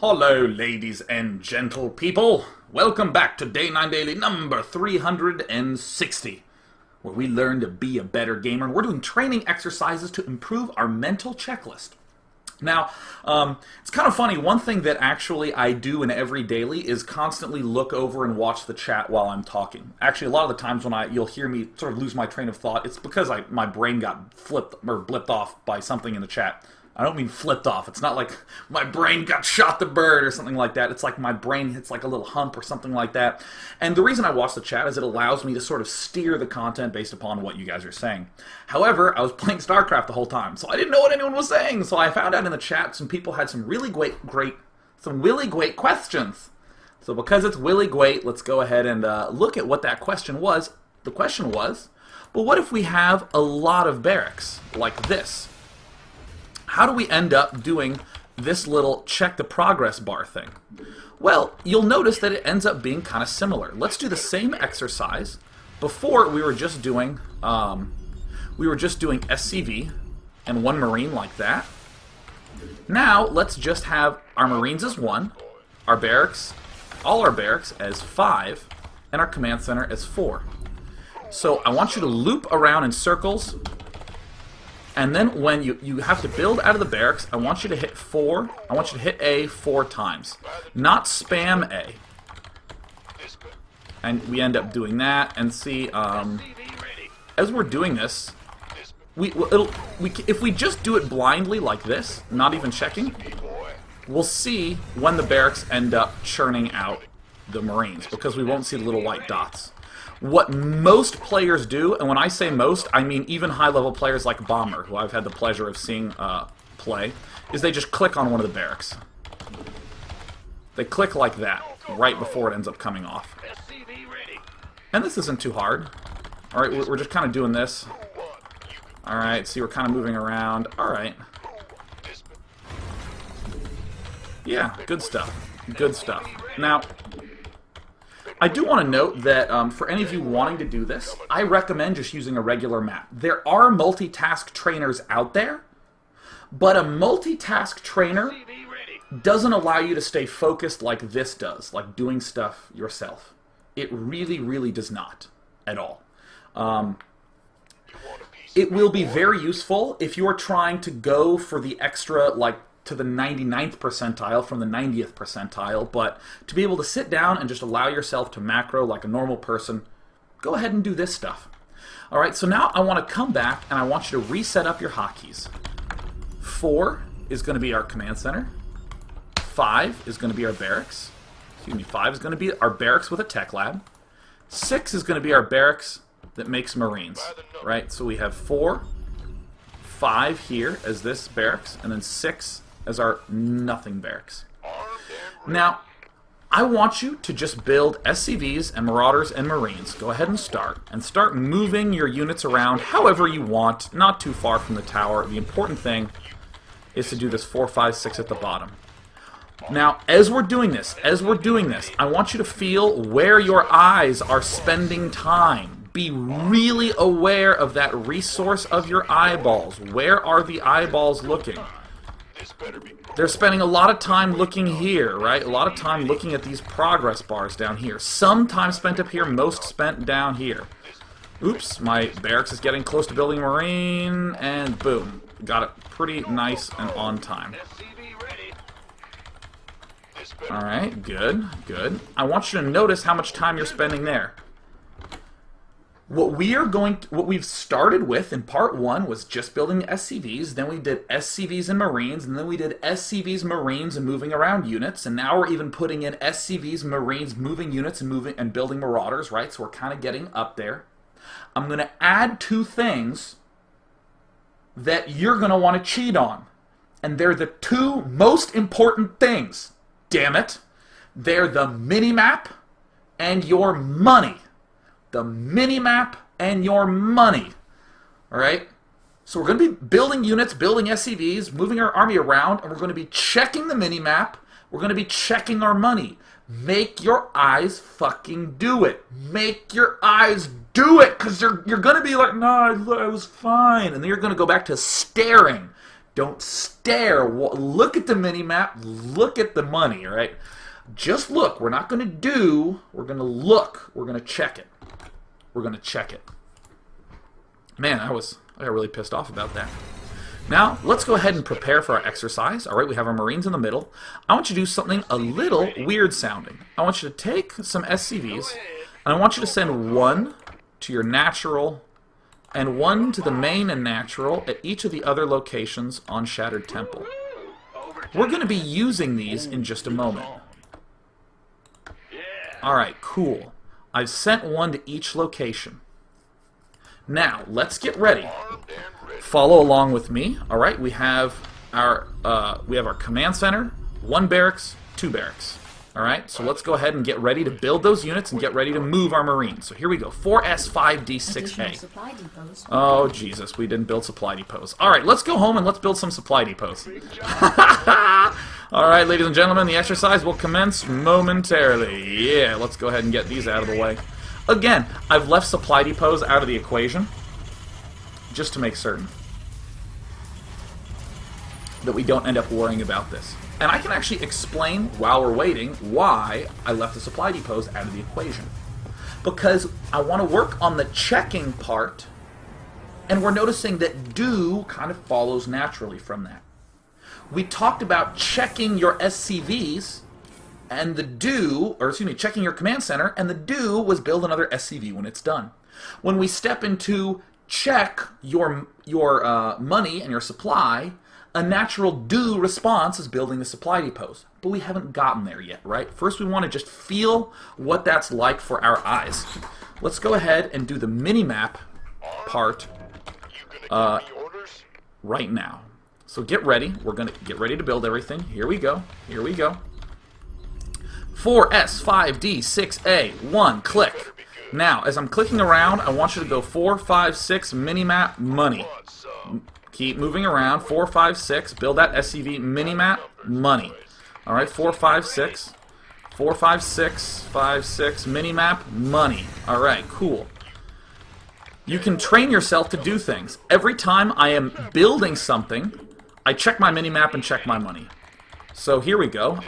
Hello, ladies and gentle people. Welcome back to Day 9 Daily number 360, where we learn to be a better gamer. We're doing training exercises to improve our mental checklist. Now, it's kind of funny. One thing that actually I do in every daily is constantly look over and watch the chat while I'm talking. Actually, a lot of the times when you'll hear me sort of lose my train of thought, it's because my brain got flipped or blipped off by something in the chat. I don't mean flipped off. It's not like my brain got shot the bird or something like that. It's like my brain hits like a little hump or something like that. And the reason I watch the chat is it allows me to sort of steer the content based upon what you guys are saying. However, I was playing StarCraft the whole time, so I didn't know what anyone was saying. So I found out in the chat some people had some really great questions. So because it's really great, let's go ahead and look at what that question was. The question was, well, what if we have a lot of barracks like this? How do we end up doing this little check the progress bar thing? Well, you'll notice that it ends up being kind of similar. Let's do the same exercise. Before we were just doing SCV and one Marine like that. Now let's just have our Marines as 1, our barracks, all our barracks as 5, and our command center as 4. So I want you to loop around in circles. And then when you have to build out of the barracks, I want you to hit 4. I want you to hit A 4 times. Not spam A. And we end up doing that. And see, as we're doing this, if we just do it blindly like this, not even checking, we'll see when the barracks end up churning out the Marines, because we won't see the little white dots. What most players do, and when I say most, I mean even high-level players like Bomber, who I've had the pleasure of seeing play, is they just click on one of the barracks. They click like that, right before it ends up coming off. And this isn't too hard. Alright, we're just kind of doing this. Alright, see, we're kind of moving around. Alright. Yeah, good stuff. Good stuff. Now, I do want to note that for any of you wanting to do this, I recommend just using a regular map. There are multitask trainers out there, but a multitask trainer doesn't allow you to stay focused like this does, like doing stuff yourself. It really, really does not at all. It will be very useful if you are trying to go for the extra, like, to the 99th percentile from the 90th percentile, but to be able to sit down and just allow yourself to macro like a normal person, go ahead and do this stuff. Alright, so now I want to come back and I want you to reset up your hotkeys. 4 is going to be our command center. 5 is going to be our barracks. 5 is going to be our barracks with a tech lab. 6 is going to be our barracks that makes Marines. Right, so we have 4, 5 here as this barracks, and then 6 as our nothing barracks. Now, I want you to just build SCVs and Marauders and Marines. Go ahead and start moving your units around however you want, not too far from the tower. The important thing is to do this 4, 5, 6 at the bottom. Now, as we're doing this, I want you to feel where your eyes are spending time. Be really aware of that resource of your eyeballs. Where are the eyeballs looking? They're spending a lot of time looking here, right? A lot of time looking at these progress bars down here. Some time spent up here, most spent down here. Oops, my barracks is getting close to building a Marine, and boom. Got it pretty nice and on time. Alright, good, good. I want you to notice how much time you're spending there. What we've started with in part 1 was just building SCVs, then we did SCVs and Marines, and then we did SCVs, Marines, and moving around units, and now we're even putting in SCVs, Marines, moving units, and building Marauders, right? So we're kind of getting up there. I'm going to add 2 things that you're going to want to cheat on, and they're the 2 most important things. Damn it. They're the minimap and your money. The minimap and your money. Alright? So we're going to be building units, building SCVs, moving our army around, and we're going to be checking the minimap. We're going to be checking our money. Make your eyes fucking do it. Make your eyes do it, because you're going to be like, no, I was fine. And then you're going to go back to staring Don't stare. Look at the mini-map. Look at the money, right? Just look. We're not going to do. We're going to look. We're going to check it. We're going to check it. Man, I got really pissed off about that. Now, let's go ahead and prepare for our exercise. All right, we have our Marines in the middle. I want you to do something a little weird sounding. I want you to take some SCVs, and I want you to send one to your natural and one to the main and natural at each of the other locations on Shattered Temple. We're going to be using these in just a moment. Alright, cool. I've sent one to each location. Now, let's get ready. Follow along with me. Alright, we have our command center, 1 barracks, 2 barracks. Alright, so let's go ahead and get ready to build those units and get ready to move our Marines. So here we go, 4S5D6A. Oh, Jesus, we didn't build supply depots. Alright, let's go home and let's build some supply depots. Alright, ladies and gentlemen, the exercise will commence momentarily. Yeah, let's go ahead and get these out of the way. Again, I've left supply depots out of the equation just to make certain that we don't end up worrying about this. And I can actually explain, while we're waiting, why I left the supply depots out of the equation. Because I want to work on the checking part, and we're noticing that do kind of follows naturally from that. We talked about checking your SCVs, and the do, or excuse me, checking your command center, and the do was build another SCV when it's done. When we step into check your money and your supply, a natural do response is building the supply depots. But we haven't gotten there yet, right? First we want to just feel what that's like for our eyes. Let's go ahead and do the mini-map part right now. So get ready. We're going to get ready to build everything. Here we go. Here we go. 4S5D6A. 1. Click. Now, as I'm clicking around, I want you to go 4, 5, 6, mini-map, money. Keep moving around. 4, 5, 6. Build that SCV mini-map, money. Alright, 4, 5, 6. 4, 5, 6. 5, 6. Mini-map, money. Alright, cool. You can train yourself to do things. Every time I am building something, I check my mini-map and check my money. So here we go.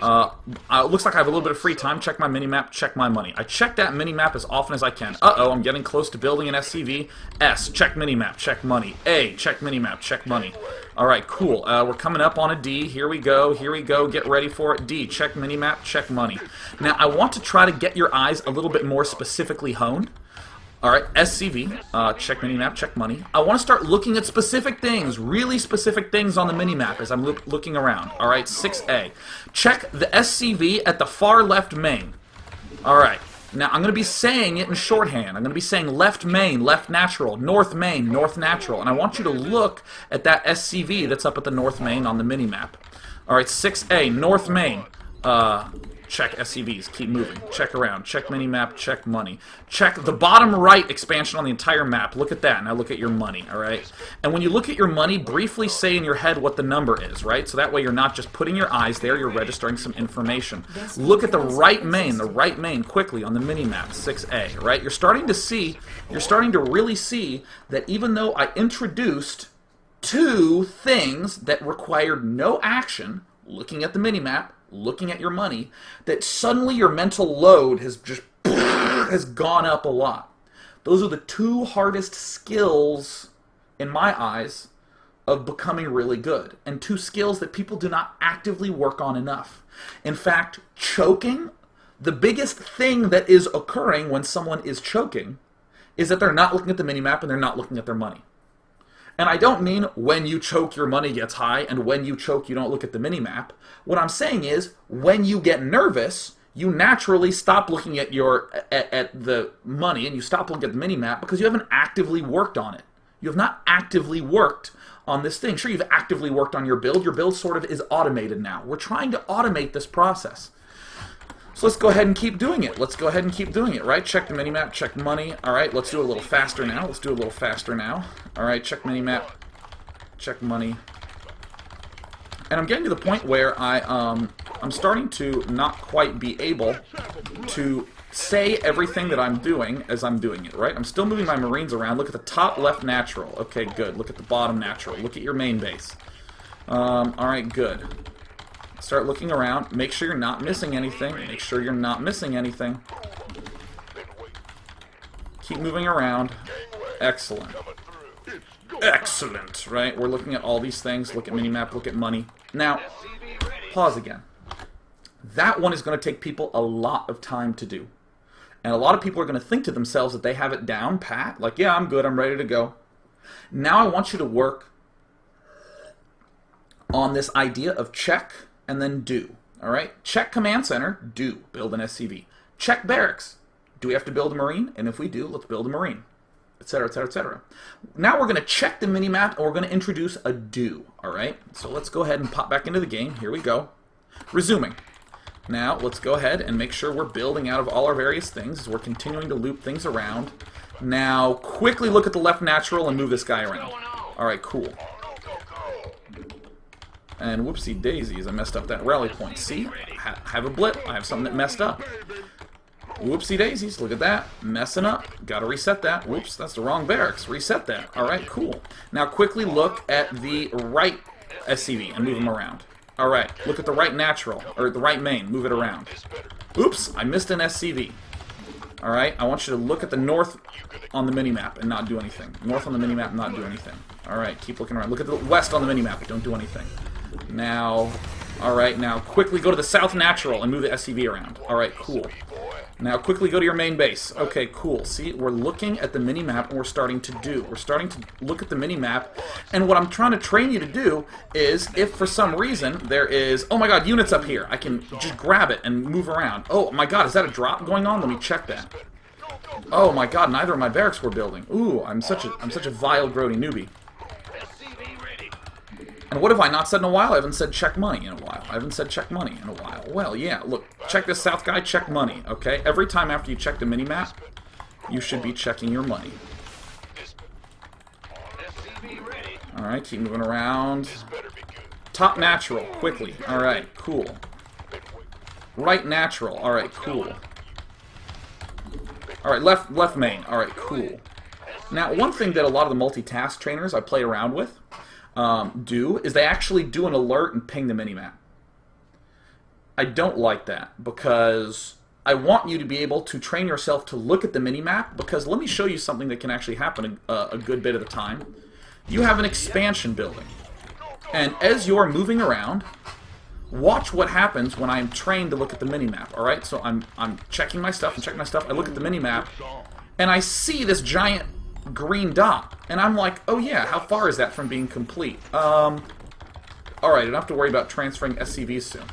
It looks like I have a little bit of free time. Check my mini-map, check my money. I check that mini-map as often as I can. Uh-oh, I'm getting close to building an SCV. S, check mini-map, check money. A, check mini-map, check money. Alright, cool. We're coming up on a D. Here we go, here we go. Get ready for it. D, check mini-map, check money. Now, I want to try to get your eyes a little bit more specifically honed. Alright, SCV, check minimap, check money. I want to start looking at specific things, really specific things on the minimap as I'm looking around. Alright, 6A. Check the SCV at the far left main. Alright, now I'm going to be saying it in shorthand. I'm going to be saying left main, left natural, north main, north natural. And I want you to look at that SCV that's up at the north main on the minimap. Alright, 6A, north main. Check SCVs, keep moving. Check around, check minimap, check money. Check the bottom right expansion on the entire map. Look at that. Now look at your money, alright? And when you look at your money, briefly say in your head what the number is, right? So that way you're not just putting your eyes there, you're registering some information. Look at the right main quickly on the minimap, 6A, right? You're starting to really see that even though I introduced two things that required no action, looking at the minimap, looking at your money, that suddenly your mental load has just has gone up a lot. Those are the two hardest skills, in my eyes, of becoming really good. And two skills that people do not actively work on enough. In fact, choking, the biggest thing that is occurring when someone is choking is that they're not looking at the minimap and they're not looking at their money. And I don't mean when you choke your money gets high and when you choke you don't look at the minimap. What I'm saying is when you get nervous, you naturally stop looking at at the money and you stop looking at the minimap because you haven't actively worked on it. You have not actively worked on this thing. Sure, you've actively worked on your build. Your build sort of is automated now. We're trying to automate this process. So let's go ahead and keep doing it. Let's go ahead and keep doing it, right? Check the minimap, check money. All right, let's do it a little faster now. Let's do it a little faster now. All right, check minimap, check money. And I'm getting to the point where I'm starting to not quite be able to say everything that I'm doing as I'm doing it, right? I'm still moving my Marines around. Look at the top left natural. Okay, good. Look at the bottom natural. Look at your main base. Alright, good. Start looking around. Make sure you're not missing anything. Make sure you're not missing anything. Keep moving around. Excellent. Excellent, right? We're looking at all these things. Look at minimap, look at money. Now, pause again. That one is going to take people a lot of time to do. And a lot of people are going to think to themselves that they have it down pat. Like, yeah, I'm good, I'm ready to go. Now I want you to work on this idea of check and then do. All right? Check command center, do. Build an SCV. Check barracks. Do we have to build a marine? And if we do, let's build a marine. Etc., etc., etc. Now we're going to check the minimap and we're going to introduce a do. All right? So let's go ahead and pop back into the game. Here we go. Resuming. Now let's go ahead and make sure we're building out of all our various things as we're continuing to loop things around. Now quickly look at the left natural and move this guy around. All right, cool. And whoopsie daisies, I messed up that rally point. See? I have a blip. I have something that messed up. Whoopsie daisies, look at that. Messing up. Gotta reset that. Whoops, that's the wrong barracks. Reset that. Alright, cool. Now quickly look at the right SCV and move them around. Alright, look at the right natural, or the right main. Move it around. Oops, I missed an SCV. Alright, I want you to look at the north on the minimap and not do anything. North on the minimap and not do anything. Alright, keep looking around. Look at the west on the minimap, don't do anything. Now, alright, now quickly go to the south natural and move the SCV around. Alright, cool. Now quickly go to your main base. Okay, cool. See, we're looking at the minimap and we're starting to do. We're starting to look at the minimap, and what I'm trying to train you to do is, if for some reason there is, oh my god, units up here, I can just grab it and move around. Oh my god, is that a drop going on? Let me check that. Oh my god, neither of my barracks were building. Ooh, I'm such a vile, grody newbie. And what have I not said in a while? I haven't said check money in a while. I haven't said check money in a while. Well, yeah, look, check this south guy, check money, okay? Every time after you check the minimap, you should be checking your money. Alright, keep moving around. Top natural, quickly. Alright, cool. Right natural, alright, cool. Alright, left main, alright, cool. Now, one thing that a lot of the multitask trainers I play around with do is they actually do an alert and ping the minimap. I don't like that because I want you to be able to train yourself to look at the minimap, because let me show you something that can actually happen a good bit of the time. You have an expansion building, and as you're moving around, watch what happens when I'm trained to look at the minimap. Alright, so I'm checking my stuff and checking my stuff. I look at the minimap and I see this giant green dot, and I'm like, oh yeah, how far is that from being complete? Alright, I don't have to worry about transferring SCVs soon.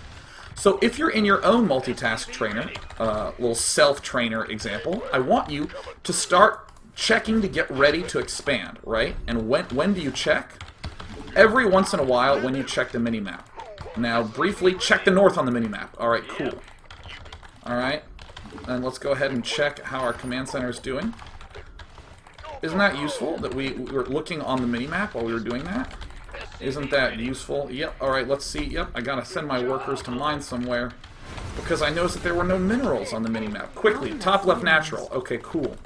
So if you're in your own multitask trainer, little self-trainer example, I want you to start checking to get ready to expand, right? And when do you check? Every once in a while when you check the minimap. Now briefly check the north on the minimap. Alright, cool. Alright, and let's go ahead and check how our command center is doing. Isn't that useful that we were looking on the minimap while we were doing that? Isn't that useful? Yep, alright, let's see. Yep, I gotta send my workers to mine somewhere because I noticed that there were no minerals on the minimap. Quickly, top left natural. Okay, cool.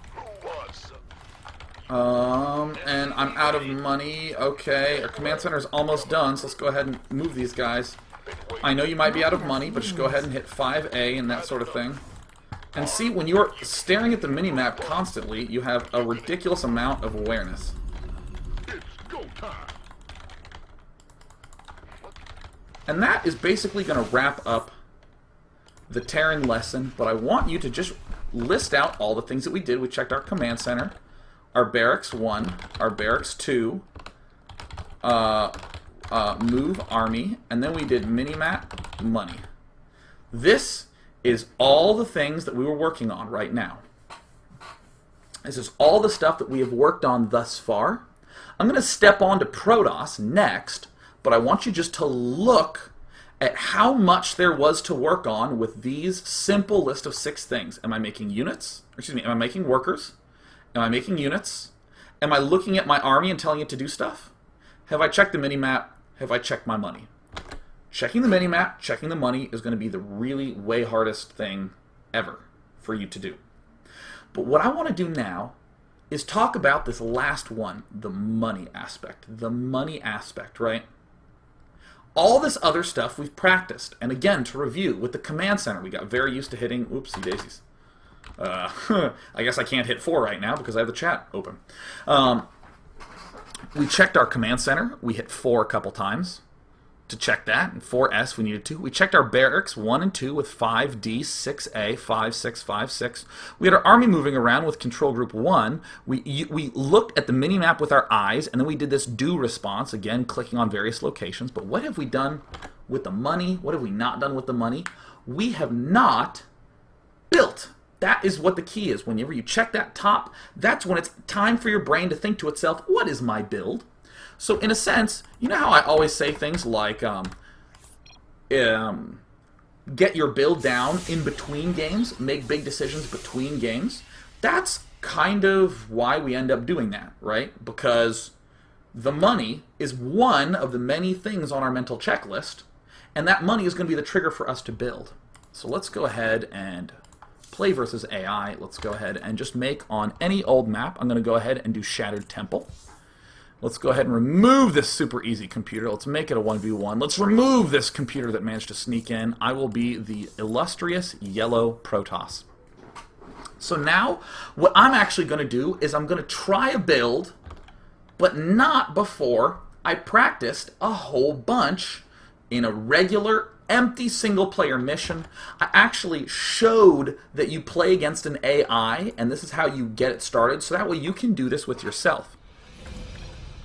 And I'm out of money. Okay, our command center is almost done, so let's go ahead and move these guys. I know you might be out of money, but just go ahead and hit 5A and that sort of thing. And see, when you're staring at the minimap constantly, you have a ridiculous amount of awareness. And that is basically going to wrap up the Terran lesson, but I want you to just list out all the things that we did. We checked our command center, our barracks 1, our barracks 2, move army, and then we did minimap money. This is all the things that we were working on right now. This is all the stuff that we have worked on thus far. I'm going to step on to Protoss next, but I want you just to look at how much there was to work on with these simple list of 6 things. Am I making units? Excuse me, am I making workers? Am I making units? Am I looking at my army and telling it to do stuff? Have I checked the minimap? Have I checked my money? Checking the minimap, checking the money is going to be the really way hardest thing ever for you to do. But what I want to do now is talk about this last one, the money aspect. The money aspect, right? All this other stuff we've practiced. And again, to review, with the command center, we got very used to hitting, oopsie daisies. I guess I can't hit 4 right now because I have the chat open. We checked our command center. We hit 4 a couple times to check that, and 4S we needed to. We checked our barracks 1 and 2 with 5D, 6A, 5, 6, 5, 6. We had our army moving around with control group 1. We looked at the mini-map with our eyes, and then we did this do response, again, clicking on various locations. But what have we done with the money? What have we not done with the money? We have not built. That is what the key is. Whenever you check that top, that's when it's time for your brain to think to itself, what is my build? So in a sense, you know how I always say things like, get your build down in between games, make big decisions between games? That's kind of why we end up doing that, right? Because the money is one of the many things on our mental checklist, and that money is going to be the trigger for us to build. So let's go ahead and play versus AI. Let's go ahead and just make on any old map. I'm going to go ahead and do Shattered Temple. Let's go ahead and remove this super easy computer. Let's make it a 1v1. Let's remove this computer that managed to sneak in. I will be the illustrious yellow Protoss. So now, what I'm actually going to do is I'm going to try a build, but not before I practiced a whole bunch in a regular empty single-player mission. I actually showed that you play against an AI, and this is how you get it started, so that way you can do this with yourself.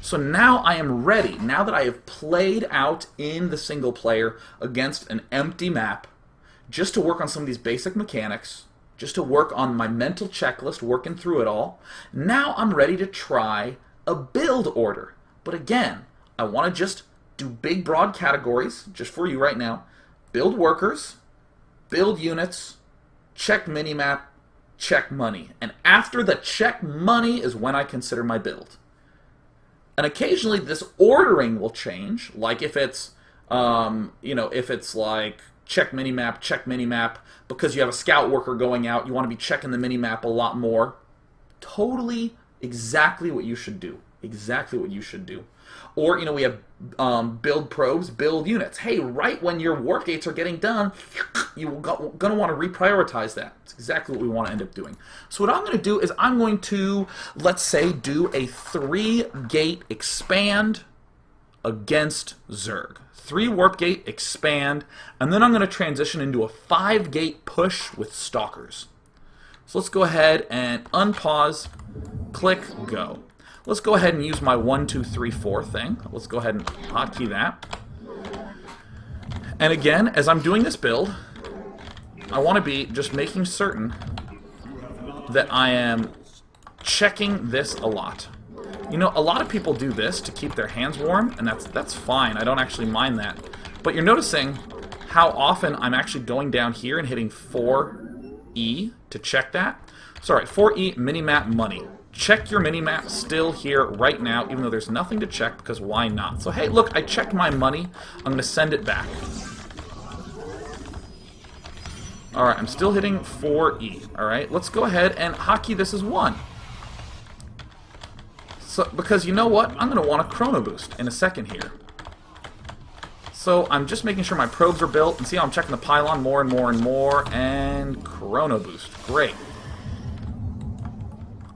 So now I am ready, now that I have played out in the single-player against an empty map, just to work on some of these basic mechanics, just to work on my mental checklist, working through it all. Now I'm ready to try a build order. But again, I want to just do big, broad categories, just for you right now. Build workers, build units, check minimap, check money. And after the check money is when I consider my build. And occasionally this ordering will change, like if it's, if it's like check minimap, because you have a scout worker going out, you want to be checking the minimap a lot more. Totally exactly what you should do. Exactly what you should do. Or, we have build probes, build units. Hey, right when your warp gates are getting done, you're going to want to reprioritize that. It's exactly what we want to end up doing. So what I'm going to do is I'm going to, let's say, do a 3-gate expand against Zerg. 3 warp gate expand, and then I'm going to transition into a 5-gate push with Stalkers. So let's go ahead and unpause, click, go. Let's go ahead and use my 1, 2, 3, 4 thing. Let's go ahead and hotkey that. And again, as I'm doing this build, I want to be just making certain that I am checking this a lot. A lot of people do this to keep their hands warm, and that's fine. I don't actually mind that. But you're noticing how often I'm actually going down here and hitting 4E to check that. Sorry, 4E, minimap, money. Check your minimap still here right now, even though there's nothing to check, because why not? So hey, look, I checked my money. I'm going to send it back. Alright, I'm still hitting 4E. Alright, let's go ahead and hotkey this as 1. So, because you know what? I'm going to want a chrono boost in a second here. So I'm just making sure my probes are built, and see how I'm checking the pylon more and more and more, and chrono boost. Great.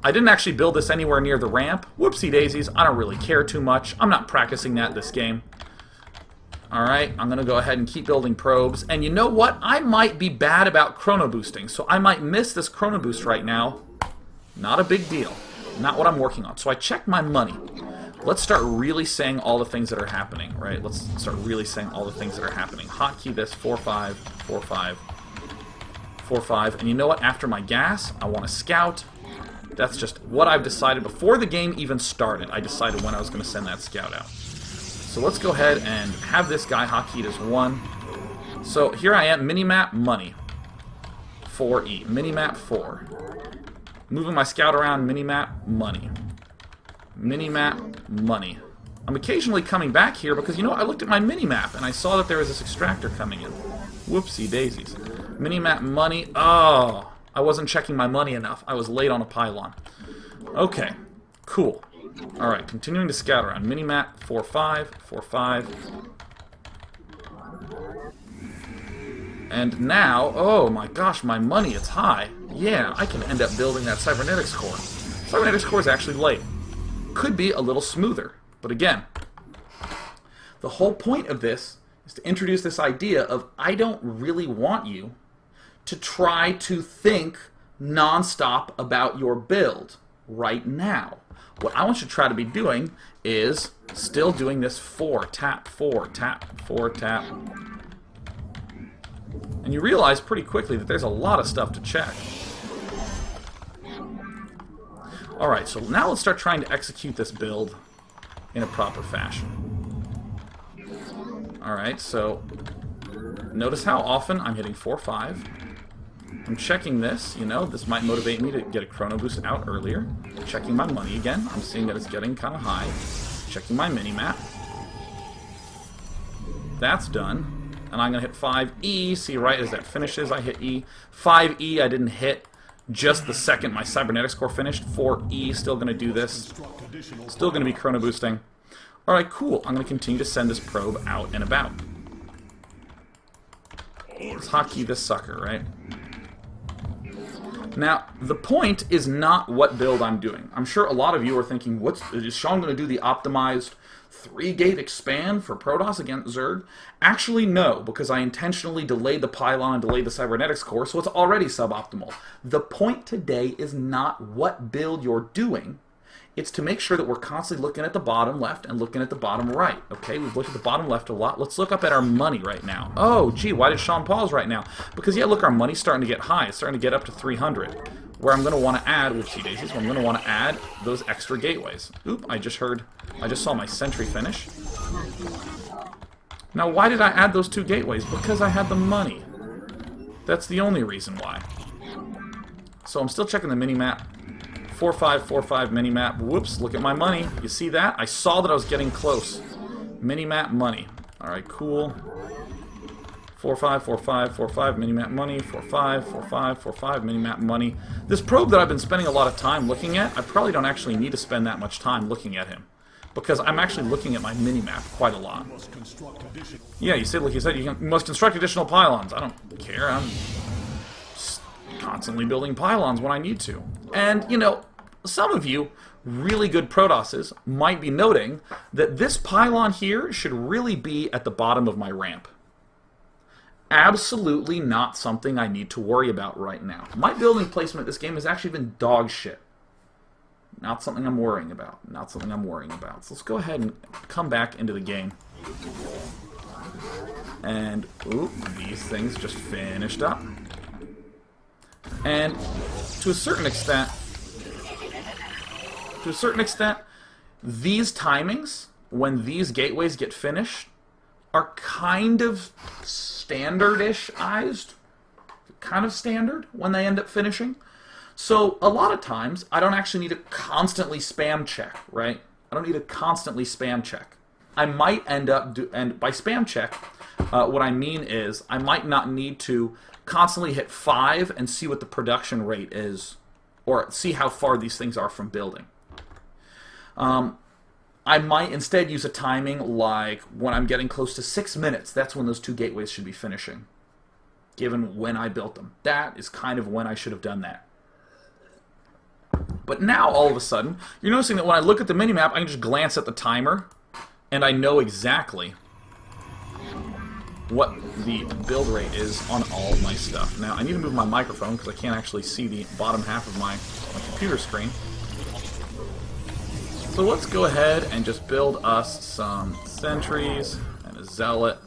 I didn't actually build this anywhere near the ramp. Whoopsie daisies, I don't really care too much. I'm not practicing that this game. Alright, I'm going to go ahead and keep building probes. And you know what? I might be bad about chrono boosting, so I might miss this chrono boost right now. Not a big deal. Not what I'm working on. So I checked my money. Let's start really saying all the things that are happening, right? Let's start really saying all the things that are happening. Hotkey this, 4-5, 4-5, 4-5. And you know what? After my gas, I want to scout. That's just what I've decided before the game even started. I decided when I was going to send that scout out. So let's go ahead and have this guy hotkeyed as 1. So here I am, minimap, money. 4E, minimap, 4. Moving my scout around, minimap, money. Minimap, money. I'm occasionally coming back here because, I looked at my minimap and I saw that there was this extractor coming in. Whoopsie daisies. Minimap, money. Oh, I wasn't checking my money enough. I was late on a pylon. Okay, cool. Alright, continuing to scout around. Minimap, 4-5, 4-5. And now, oh my gosh, my money, it's high. Yeah, I can end up building that cybernetics core. Cybernetics core is actually late. Could be a little smoother. But again, the whole point of this is to introduce this idea of I don't really want you to try to think nonstop about your build right now. What I want you to try to be doing is still doing this 4 tap, 4 tap, 4 tap. And you realize pretty quickly that there's a lot of stuff to check. Alright, so now let's start trying to execute this build in a proper fashion. Alright, so notice how often I'm hitting 4-5. I'm checking this, you know, this might motivate me to get a chrono boost out earlier. Checking my money again, I'm seeing that it's getting kind of high. Checking my mini-map. That's done. And I'm going to hit 5E, see right as that finishes, I hit E. 5E I didn't hit just the second my cybernetics core finished. 4E, still going to do this. Still going to be chrono boosting. Alright, cool. I'm going to continue to send this probe out and about. Let's hotkey this sucker, right? Now, the point is not what build I'm doing. I'm sure a lot of you are thinking, is Sean going to do the optimized 3-gate expand for Protoss against Zerg? Actually, no, because I intentionally delayed the pylon and delayed the cybernetics core, so it's already suboptimal. The point today is not what build you're doing. It's to make sure that we're constantly looking at the bottom left and looking at the bottom right. Okay, we've looked at the bottom left a lot. Let's look up at our money right now. Oh, gee, why did Sean pause right now? Because, yeah, look, our money's starting to get high. It's starting to get up to 300. Where I'm going to want to add, whoopsie daisies, I'm going to want to add those extra gateways. Oop, I just saw my sentry finish. Now, why did I add those 2 gateways? Because I had the money. That's the only reason why. So I'm still checking the mini-map. 4-5, 4-5 mini-map. Whoops, look at my money. You see that? I saw that I was getting close. Mini-map money. Alright, cool. 4-5, 4-5, 4-5 mini-map money. 4-5, 4-5, 4-5 mini-map money. This probe that I've been spending a lot of time looking at, I probably don't actually need to spend that much time looking at him. Because I'm actually looking at my mini-map quite a lot. Yeah, you said, like you said, you must construct additional pylons. I don't care. I'm just constantly building pylons when I need to. And, you know, some of you really good Protosses might be noting that this pylon here should really be at the bottom of my ramp. Absolutely not something I need to worry about right now. My building placement this game has actually been dog shit. Not something I'm worrying about. Not something I'm worrying about. So let's go ahead and come back into the game. And, oop, these things just finished up. And to a certain extent, these timings, when these gateways get finished, are kind of standard-ish-ized. Kind of standard when they end up finishing. So a lot of times, I don't actually need to constantly spam check, right? I don't need to constantly spam check. I might end up, and by spam check, what I mean is I might not need to constantly hit 5 and see what the production rate is, or see how far these things are from building. I might instead use a timing like when I'm getting close to 6 minutes, that's when those 2 gateways should be finishing, given when I built them. That is kind of when I should have done that. But now, all of a sudden, you're noticing that when I look at the minimap, I can just glance at the timer, and I know exactly what the build rate is on all my stuff. Now, I need to move my microphone because I can't actually see the bottom half of my computer screen. So let's go ahead and just build us some sentries and a zealot.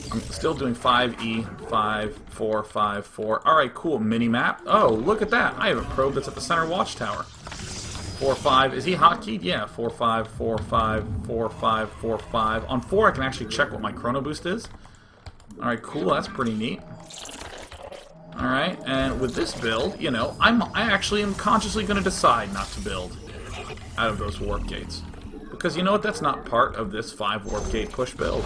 I'm still doing 5E, 5, 4, 5, 4. Alright, cool. Mini-map. Oh, look at that. I have a probe that's at the center watchtower. 4, 5. Is he hotkeyed? Yeah, 4, 5, 4, 5, 4, 5, 4, 5. On 4, I can actually check what my chrono boost is. Alright, cool. That's pretty neat. Alright, and with this build, you know, I actually am consciously going to decide not to build out of those warp gates. Because you know what? That's not part of this 5 warp gate push build.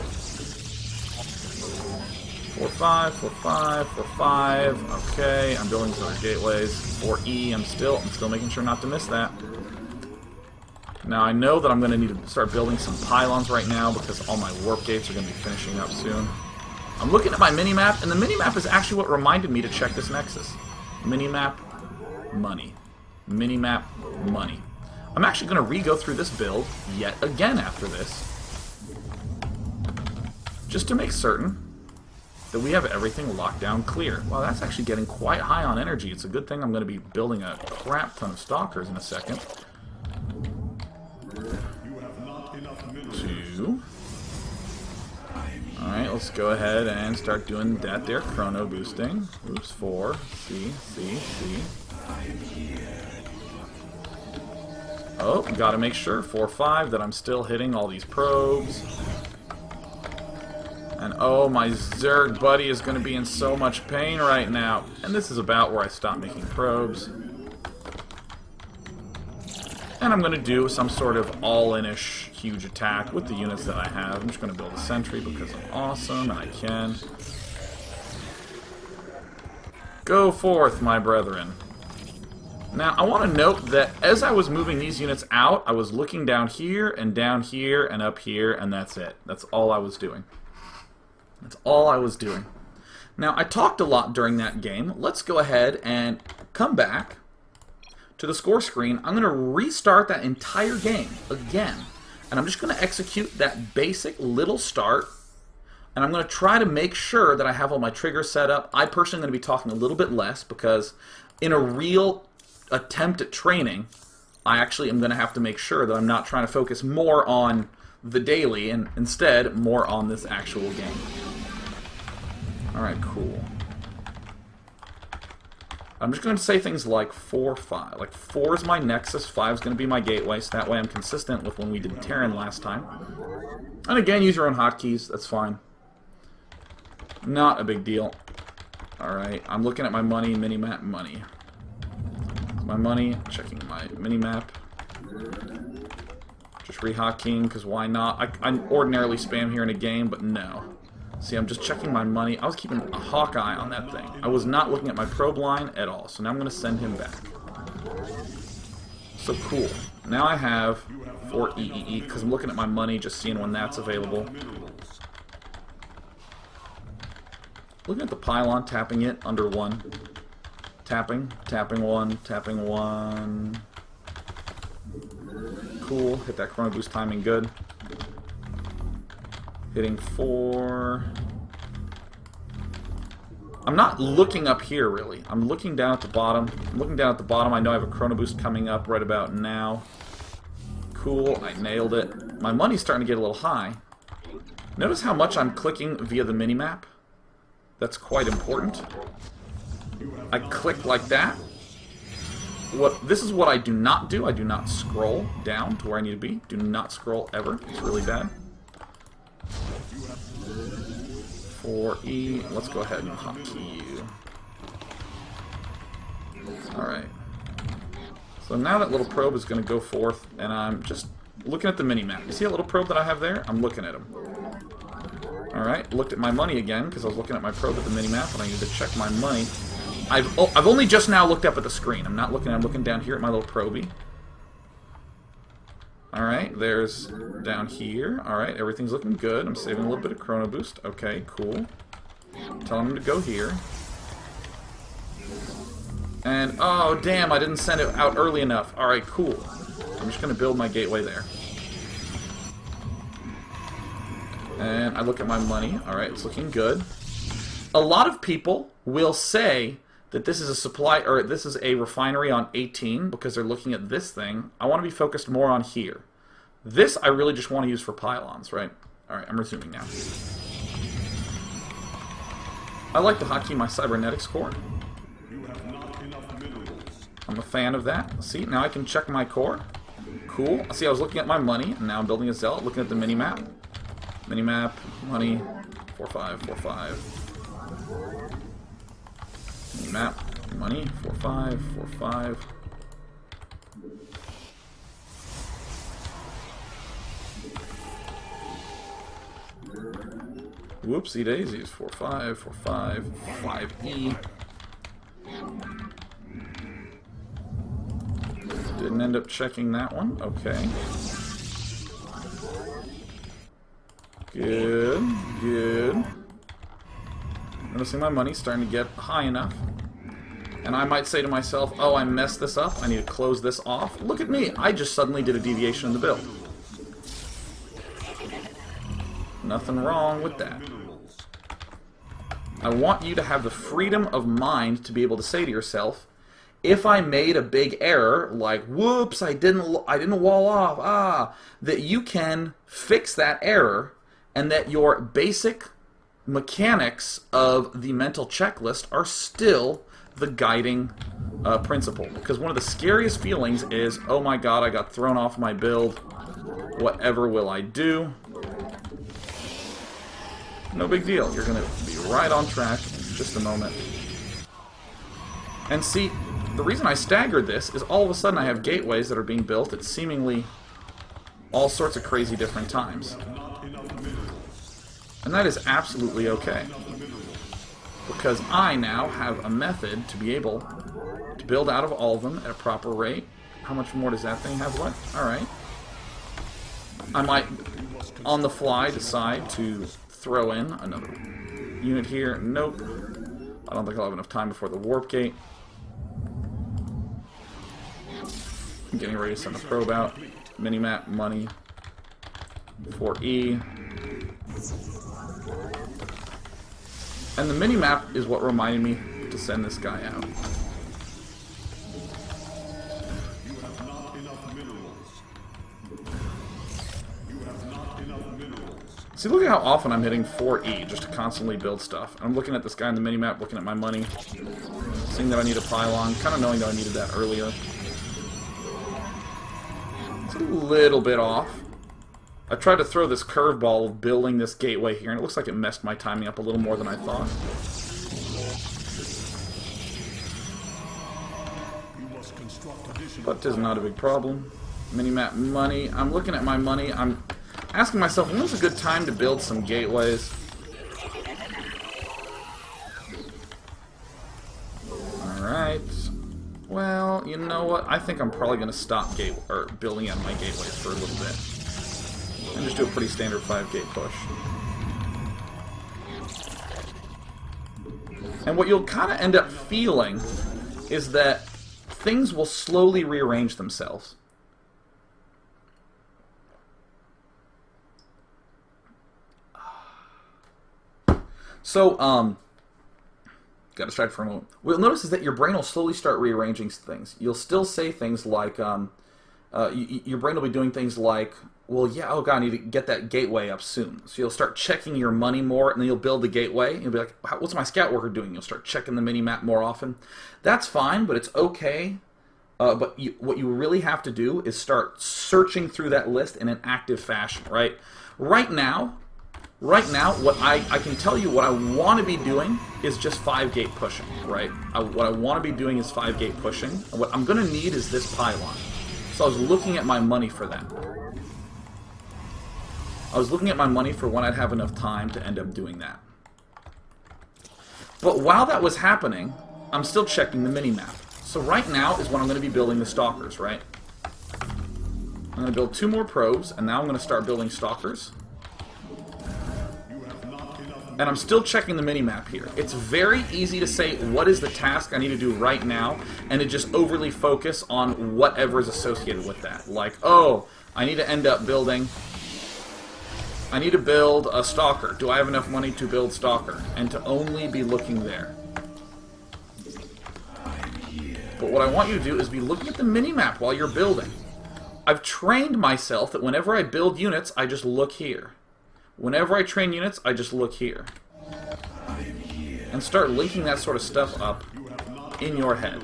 4, 5, 4, 5, 4, 5. Okay, I'm building some other gateways. 4E, I'm still making sure not to miss that. Now I know that I'm going to need to start building some pylons right now because all my warp gates are going to be finishing up soon. I'm looking at my mini-map, and the mini-map is actually what reminded me to check this nexus. Mini-map, money. Mini-map, money. I'm actually going to re-go through this build yet again after this, just to make certain that we have everything locked down clear. Wow, that's actually getting quite high on energy. It's a good thing I'm going to be building a crap ton of stalkers in a second. 2. Alright, let's go ahead and start doing that there chrono boosting. Oops, 4. C. Oh, gotta make sure, 4, 5, that I'm still hitting all these probes. And oh, my Zerg buddy is going to be in so much pain right now. And this is about where I stop making probes. And I'm going to do some sort of all-in-ish huge attack with the units that I have. I'm just going to build a sentry because I'm awesome and I can. Go forth, my brethren. Now, I want to note that as I was moving these units out, I was looking down here and up here, and that's it. That's all I was doing. That's all I was doing. Now, I talked a lot during that game. Let's go ahead and come back to the score screen. I'm going to restart that entire game again. And I'm just going to execute that basic little start. And I'm going to try to make sure that I have all my triggers set up. I personally am going to be talking a little bit less because in a real attempt at training, I actually am going to have to make sure that I'm not trying to focus more on the daily and instead more on this actual game. Alright, cool. I'm just going to say things like 4, 5. Like 4 is my nexus, 5 is going to be my gateway, so that way I'm consistent with when we did Terran last time. And again, use your own hotkeys, that's fine. Not a big deal. Alright, I'm looking at my money, minimap, money. My money, checking my minimap. Just re-hotkeying, because why not? I ordinarily spam here in a game, but no. See, I'm just checking my money. I was keeping a hawk eye on that thing. I was not looking at my probe line at all, so now I'm going to send him back. So cool. Now I have 4 EEE, because I'm looking at my money, just seeing when that's available. Looking at the pylon, tapping it under 1. Tapping 1, tapping 1. Cool, hit that chrono boost timing, good. Hitting 4. I'm not looking up here, really. I'm looking down at the bottom. I'm looking down at the bottom. I know I have a chrono boost coming up right about now. Cool, I nailed it. My money's starting to get a little high. Notice how much I'm clicking via the minimap? That's quite important. I click like that. This is what I do not do. I do not scroll down to where I need to be. Do not scroll ever. It's really bad. 4E. Let's go ahead and hotkey you. Alright. So now that little probe is going to go forth, and I'm just looking at the mini-map. You see that little probe that I have there? I'm looking at him. Alright, looked at my money again, because I was looking at my probe at the mini-map, and I need to check my money. I've only just now looked up at the screen. I'm looking down here at my little probey. Alright, there's down here. Alright, everything's looking good. I'm saving a little bit of chrono boost. Okay, cool. Telling him to go here. And, oh, damn, I didn't send it out early enough. Alright, cool. I'm just going to build my gateway there. And I look at my money. Alright, it's looking good. A lot of people will say that this is a supply, or this is a refinery on 18 because they're looking at this thing. I want to be focused more on here. This I really just want to use for pylons, right? Alright, I'm resuming now. I like to hotkey my cybernetics core. I'm a fan of that. See, now I can check my core. Cool. See, I was looking at my money, and now I'm building a zealot, looking at the minimap. Minimap, money, 4, 5, 4, 5. Map, money, 4, 5, 4, 5. Whoopsie daisies, 4, 5, 4, 5, 5E. Didn't end up checking that one, okay. Good, good. Noticing my money's starting to get high enough. And I might say to myself, oh, I messed this up. I need to close this off. Look at me. I just suddenly did a deviation in the build. Nothing wrong with that. I want you to have the freedom of mind to be able to say to yourself, if I made a big error, like, whoops, I didn't wall off, that you can fix that error and that your basic mechanics of the mental checklist are still the guiding principle. Because one of the scariest feelings is, oh my god, I got thrown off my build. Whatever will I do? No big deal. You're going to be right on track in just a moment. And see, the reason I staggered this is all of a sudden I have gateways that are being built at seemingly all sorts of crazy different times. And that is absolutely okay. Because I now have a method to be able to build out of all of them at a proper rate. How much more does that thing have left? Alright. I might, on the fly, decide to throw in another unit here. Nope. I don't think I'll have enough time before the warp gate. I'm getting ready to send a probe out. Minimap, money. 4E. And the minimap is what reminded me to send this guy out. See, look at how often I'm hitting 4E just to constantly build stuff. I'm looking at this guy in the minimap, looking at my money, seeing that I need a pylon, kind of knowing that I needed that earlier. It's a little bit off. I tried to throw this curveball of building this gateway here, and it looks like it messed my timing up a little more than I thought. But it is not a big problem. Minimap money. I'm looking at my money. I'm asking myself, when's a good time to build some gateways? Alright. Well, you know what? I think I'm probably going to stop building out my gateways for a little bit. And just do a pretty standard 5-gate push. And what you'll kind of end up feeling is that things will slowly rearrange themselves. So, got distracted for a moment. What you'll notice is that your brain will slowly start rearranging things. You'll still say things like, your brain will be doing things like, well, yeah, oh god, I need to get that gateway up soon. So you'll start checking your money more, and then you'll build the gateway. And you'll be like, what's my scout worker doing? You'll start checking the mini-map more often. That's fine, but it's okay. But what you really have to do is start searching through that list in an active fashion, right? Right now, what I can tell you what I want to be doing is just 5-gate pushing, right? What I want to be doing is 5-gate pushing. And what I'm going to need is this pylon. So I was looking at my money for that. I was looking at my money for when I'd have enough time to end up doing that. But while that was happening, I'm still checking the mini-map. So right now is when I'm going to be building the stalkers, right? I'm going to build 2 more probes, and now I'm going to start building stalkers. And I'm still checking the mini-map here. It's very easy to say, what is the task I need to do right now, and to just overly focus on whatever is associated with that. Like, oh, I need to end up building... I need to build a stalker. Do I have enough money to build stalker? And to only be looking there. But what I want you to do is be looking at the mini-map while you're building. I've trained myself that whenever I build units, I just look here. Whenever I train units, I just look here. And start linking that sort of stuff up in your head.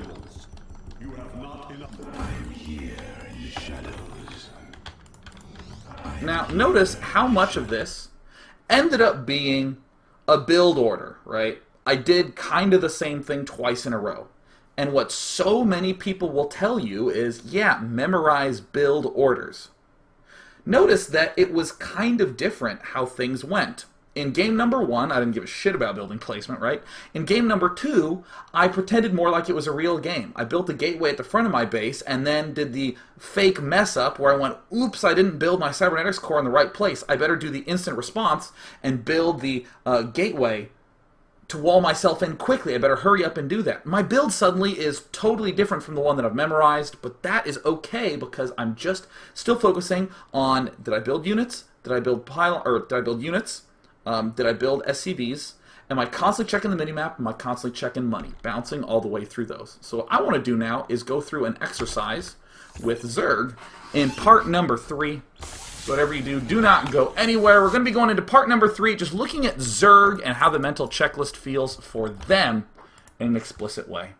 Now, notice how much of this ended up being a build order, right? I did kind of the same thing twice in a row. And what so many people will tell you is, yeah, memorize build orders. Notice that it was kind of different how things went. In game number 1, I didn't give a shit about building placement, right? In game number 2, I pretended more like it was a real game. I built the gateway at the front of my base and then did the fake mess up where I went, oops, I didn't build my cybernetics core in the right place. I better do the instant response and build the gateway to wall myself in quickly. I better hurry up and do that. My build suddenly is totally different from the one that I've memorized, but that is okay because I'm just still focusing on, did I build units? Did I build units? Did I build SCVs? Am I constantly checking the minimap? Am I constantly checking money? Bouncing all the way through those. So what I want to do now is go through an exercise with Zerg in part number 3. So whatever you do, do not go anywhere. We're going to be going into part number 3, just looking at Zerg and how the mental checklist feels for them in an explicit way.